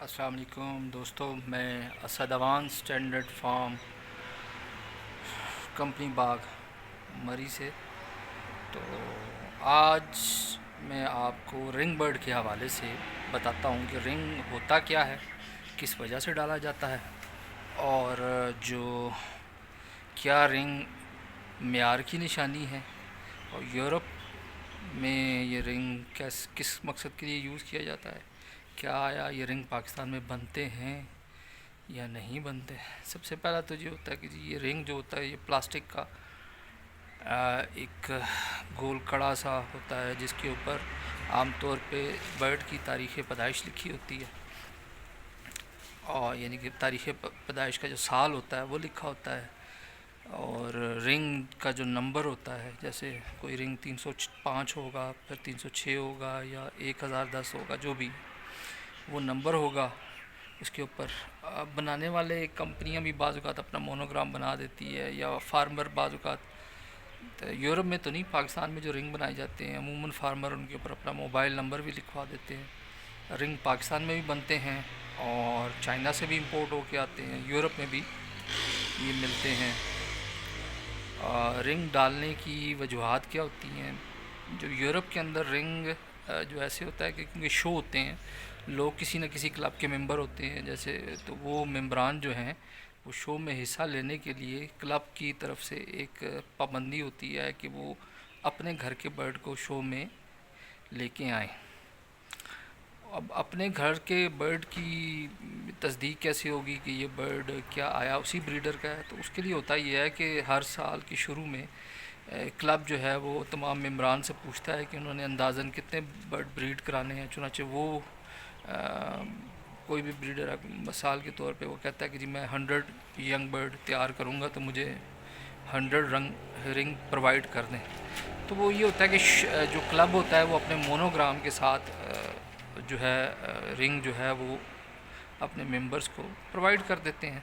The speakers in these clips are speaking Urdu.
السلام علیکم دوستوں، میں Asad Awan standard form company باغ مری سے. تو آج میں آپ کو رنگ برڈ کے حوالے سے بتاتا ہوں کہ رنگ ہوتا کیا ہے، کس وجہ سے ڈالا جاتا ہے، اور جو کیا رنگ معیار کی نشانی ہے، اور یورپ میں یہ رنگ کس مقصد کے لیے یوز کیا جاتا ہے. کیا آیا یہ رنگ پاکستان میں بنتے ہیں یا نہیں بنتے. سب سے پہلا تو یہ ہوتا ہے کہ یہ رنگ جو ہوتا ہے یہ پلاسٹک کا ایک گول کڑا سا ہوتا ہے، جس کے اوپر عام طور پہ برڈ کی تاریخ پیدائش لکھی ہوتی ہے، اور یعنی کہ تاریخ پیدائش کا جو سال ہوتا ہے وہ لکھا ہوتا ہے، اور رنگ کا جو نمبر ہوتا ہے، جیسے کوئی رنگ 305 ہوگا، پھر 306 ہوگا، یا 1010 ہوگا، جو بھی وہ نمبر ہوگا اس کے اوپر. بنانے والے کمپنیاں بھی بعض اوقات اپنا مونوگرام بنا دیتی ہے، یا فارمر بعض اوقات. یورپ میں تو نہیں، پاکستان میں جو رنگ بنائے جاتے ہیں عموماً فارمر ان کے اوپر اپنا موبائل نمبر بھی لکھوا دیتے ہیں. رنگ پاکستان میں بھی بنتے ہیں اور چائنا سے بھی امپورٹ ہو کے آتے ہیں، یورپ میں بھی یہ ملتے ہیں. رنگ ڈالنے کی وجوہات کیا ہوتی ہیں. جو یورپ کے اندر رنگ جو ایسے ہوتا ہے کہ کیونکہ شو ہوتے ہیں، لوگ کسی نہ کسی کلب کے ممبر ہوتے ہیں جیسے، تو وہ ممبران جو ہیں وہ شو میں حصہ لینے کے لیے کلب کی طرف سے ایک پابندی ہوتی ہے کہ وہ اپنے گھر کے برڈ کو شو میں لے کے آئیں. اب اپنے گھر کے برڈ کی تصدیق کیسے ہوگی کہ یہ برڈ کیا آیا اسی بریڈر کا ہے. تو اس کے لیے ہوتا یہ ہے کہ ہر سال کے شروع میں کلب جو ہے وہ تمام ممبران سے پوچھتا ہے کہ انہوں نے اندازاً کتنے برڈ بریڈ کرانے ہیں. چنانچہ وہ کوئی بھی بریڈر مثال کے طور پہ وہ کہتا ہے کہ جی میں 100 ینگ برڈ تیار کروں گا تو مجھے 100 رنگ پرووائڈ کر دیں. تو وہ یہ ہوتا ہے کہ جو کلب ہوتا ہے وہ اپنے مونوگرام کے ساتھ جو ہے رنگ جو ہے وہ اپنے ممبرز کو پرووائڈ کر دیتے ہیں،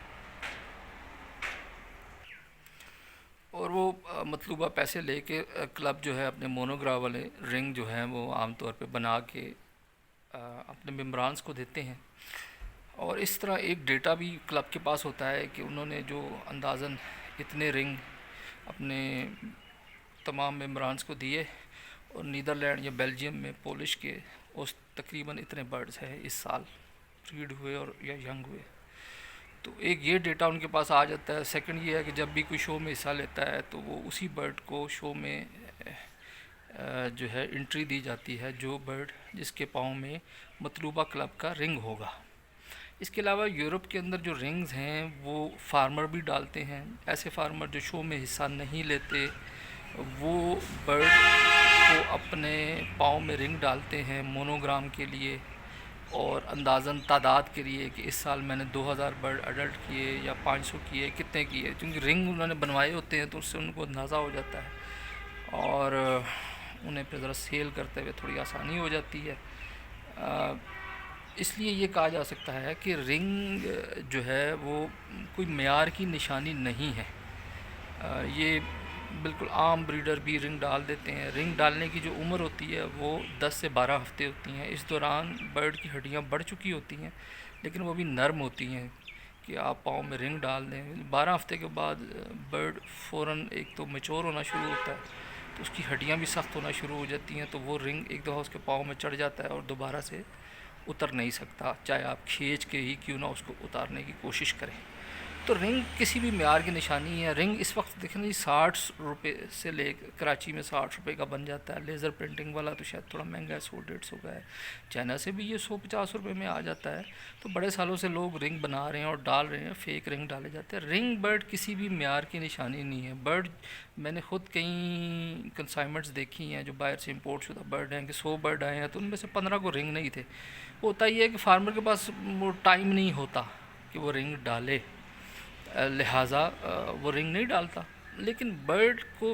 اور وہ مطلوبہ پیسے لے کے کلب جو ہے اپنے مونوگرام والے رنگ جو ہیں وہ عام طور پہ بنا کے اپنے ممبرانس کو دیتے ہیں. اور اس طرح ایک ڈیٹا بھی کلب کے پاس ہوتا ہے کہ انہوں نے جو اندازاً اتنے رنگ اپنے تمام ممبرانس کو دیے، اور نیدرلینڈ یا بیلجیم میں پولش کے اس تقریباً اتنے برڈز ہیں اس سال بریڈ ہوئے اور یا ینگ ہوئے. تو ایک یہ ڈیٹا ان کے پاس آ جاتا ہے. سیکنڈ یہ ہے کہ جب بھی کوئی شو میں حصہ لیتا ہے تو وہ اسی برڈ کو شو میں جو ہے انٹری دی جاتی ہے، جو برڈ جس کے پاؤں میں مطلوبہ کلب کا رنگ ہوگا. اس کے علاوہ یورپ کے اندر جو رنگز ہیں وہ فارمر بھی ڈالتے ہیں. ایسے فارمر جو شو میں حصہ نہیں لیتے وہ برڈ کو اپنے پاؤں میں رنگ ڈالتے ہیں مونوگرام کے لیے، اور اندازاً تعداد کے لیے کہ اس سال میں نے 2000 برڈ اڈلٹ کیے یا 500 کیے، کتنے کیے. کیونکہ رنگ انہوں نے بنوائے ہوتے ہیں تو اس سے ان کو اندازہ ہو جاتا ہے، اور انہیں پھر ذرا سیل کرتے ہوئے تھوڑی آسانی ہو جاتی ہے. اس لیے یہ کہا جا سکتا ہے کہ رنگ جو ہے وہ کوئی معیار کی نشانی نہیں ہے. یہ بالکل عام بریڈر بھی رنگ ڈال دیتے ہیں. رنگ ڈالنے کی جو عمر ہوتی ہے وہ 10 سے 12 ہفتے ہوتی ہیں. اس دوران برڈ کی ہڈیاں بڑھ چکی ہوتی ہیں لیکن وہ بھی نرم ہوتی ہیں کہ آپ پاؤں میں رنگ ڈال دیں. 12 ہفتے کے بعد برڈ فوراً ایک تو میچور ہونا شروع ہوتا ہے، تو اس کی ہڈیاں بھی سخت ہونا شروع ہو جاتی ہیں، تو وہ رنگ ایک دفعہ اس کے پاؤں میں چڑھ جاتا ہے اور دوبارہ سے اتر نہیں سکتا، چاہے آپ کھینچ کے ہی کیوں نہ اس کو اتارنے کی کوشش کریں. تو رنگ کسی بھی معیار کی نشانی ہے. رنگ اس وقت دیکھیں جی 60 روپے سے لے کراچی میں 60 روپے کا بن جاتا ہے. لیزر پرنٹنگ والا تو شاید تھوڑا مہنگا ہے، 100-150 کا ہے. چائنا سے بھی یہ 150 روپے میں آ جاتا ہے. تو بڑے سالوں سے لوگ رنگ بنا رہے ہیں اور ڈال رہے ہیں، فیک رنگ ڈالے جاتے ہیں. رنگ برڈ کسی بھی معیار کی نشانی نہیں ہے. برڈ میں نے خود کئی کنسائنمنٹس دیکھی ہیں جو باہر سے امپورٹ شدہ برڈ ہیں کہ 100 برڈ آئے ہیں تو ان میں سے 15 کو رنگ نہیں تھے. ہوتا یہ ہے کہ فارمر کے پاس وہ ٹائم نہیں ہوتا کہ وہ رنگ ڈالے، لہٰذا وہ رنگ نہیں ڈالتا. لیکن برڈ کو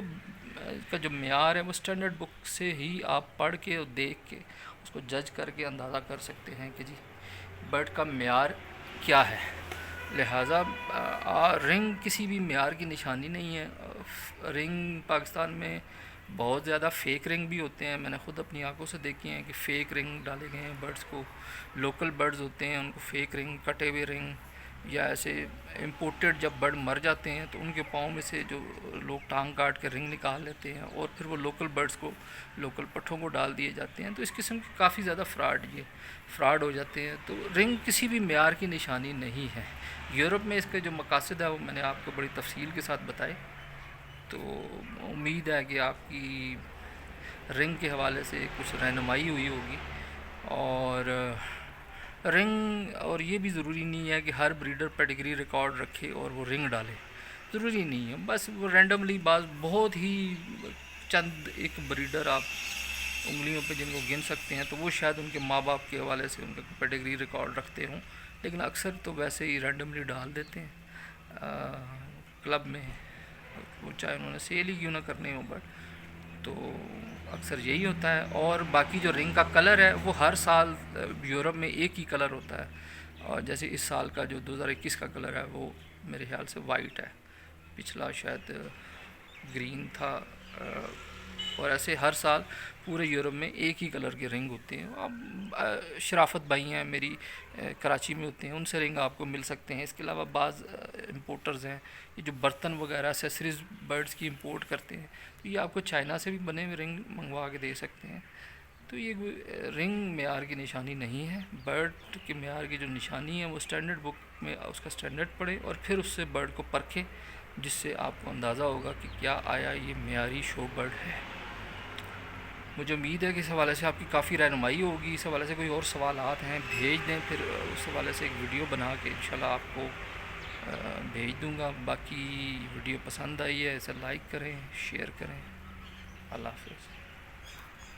کا جو معیار ہے وہ اسٹینڈرڈ بک سے ہی آپ پڑھ کے اور دیکھ کے اس کو جج کر کے اندازہ کر سکتے ہیں کہ جی برڈ کا معیار کیا ہے. لہٰذا رنگ کسی بھی معیار کی نشانی نہیں ہے. رنگ پاکستان میں بہت زیادہ فیک رنگ بھی ہوتے ہیں، میں نے خود اپنی آنکھوں سے دیکھے ہیں کہ فیک رنگ ڈالے گئے ہیں برڈز کو. لوکل برڈز ہوتے ہیں ان کو فیک رنگ، کٹے ہوئے رنگ، یا ایسے امپورٹڈ جب برڈ مر جاتے ہیں تو ان کے پاؤں میں سے جو لوگ ٹانگ کاٹ کے رنگ نکال لیتے ہیں اور پھر وہ لوکل برڈز کو، لوکل پٹھوں کو ڈال دیے جاتے ہیں. تو اس قسم کے کافی زیادہ فراڈ ہو جاتے ہیں. تو رنگ کسی بھی معیار کی نشانی نہیں ہے. یورپ میں اس کے جو مقاصد ہے وہ میں نے آپ کو بڑی تفصیل کے ساتھ بتائے. تو امید ہے کہ آپ کی رنگ کے حوالے سے کچھ رہنمائی ہوئی ہوگی. اور رنگ، اور یہ بھی ضروری نہیں ہے کہ ہر بریڈر پیڈگری ریکارڈ رکھے اور وہ رنگ ڈالے، ضروری نہیں ہے. بس وہ رینڈملی بہت ہی چند ایک بریڈر آپ انگلیوں پہ جن کو گن سکتے ہیں، تو وہ شاید ان کے ماں باپ کے حوالے سے ان کا پیڈگری ریکارڈ رکھتے ہوں، لیکن اکثر تو ویسے ہی رینڈملی ڈال دیتے ہیں کلب میں، وہ چاہے انہوں نے سیل ہی کیوں نہ کرنے ہوں. بٹ تو اکثر یہی ہوتا ہے. اور باقی جو رنگ کا کلر ہے وہ ہر سال یورپ میں ایک ہی کلر ہوتا ہے. اور جیسے اس سال کا جو 2021 کا کلر ہے وہ میرے خیال سے وائٹ ہے، پچھلا شاید گرین تھا. اور ایسے ہر سال پورے یورپ میں ایک ہی کلر کے رنگ ہوتے ہیں. اب شرافت بھائی ہیں میری، کراچی میں ہوتے ہیں، ان سے رنگ آپ کو مل سکتے ہیں. اس کے علاوہ بعض امپورٹرز ہیں یہ جو برتن وغیرہ ایسیسریز برڈز کی امپورٹ کرتے ہیں، تو یہ آپ کو چائنا سے بھی بنے ہوئے رنگ منگوا کے دے سکتے ہیں. تو یہ رنگ معیار کی نشانی نہیں ہے. برڈ کے معیار کی جو نشانی ہے وہ اسٹینڈرڈ بک میں اس کا اسٹینڈرڈ پڑھے اور پھر اس سے برڈ کو پرکھیں، جس سے آپ کو اندازہ ہوگا کہ کیا آیا یہ معیاری شو برڈ ہے. مجھے امید ہے کہ اس حوالے سے آپ کی کافی رہنمائی ہوگی. اس حوالے سے کوئی اور سوالات ہیں بھیج دیں، پھر اس حوالے سے ایک ویڈیو بنا کے انشاءاللہ آپ کو بھیج دوں گا. باقی ویڈیو پسند آئی ہے اسے لائک کریں، شیئر کریں. اللہ حافظ.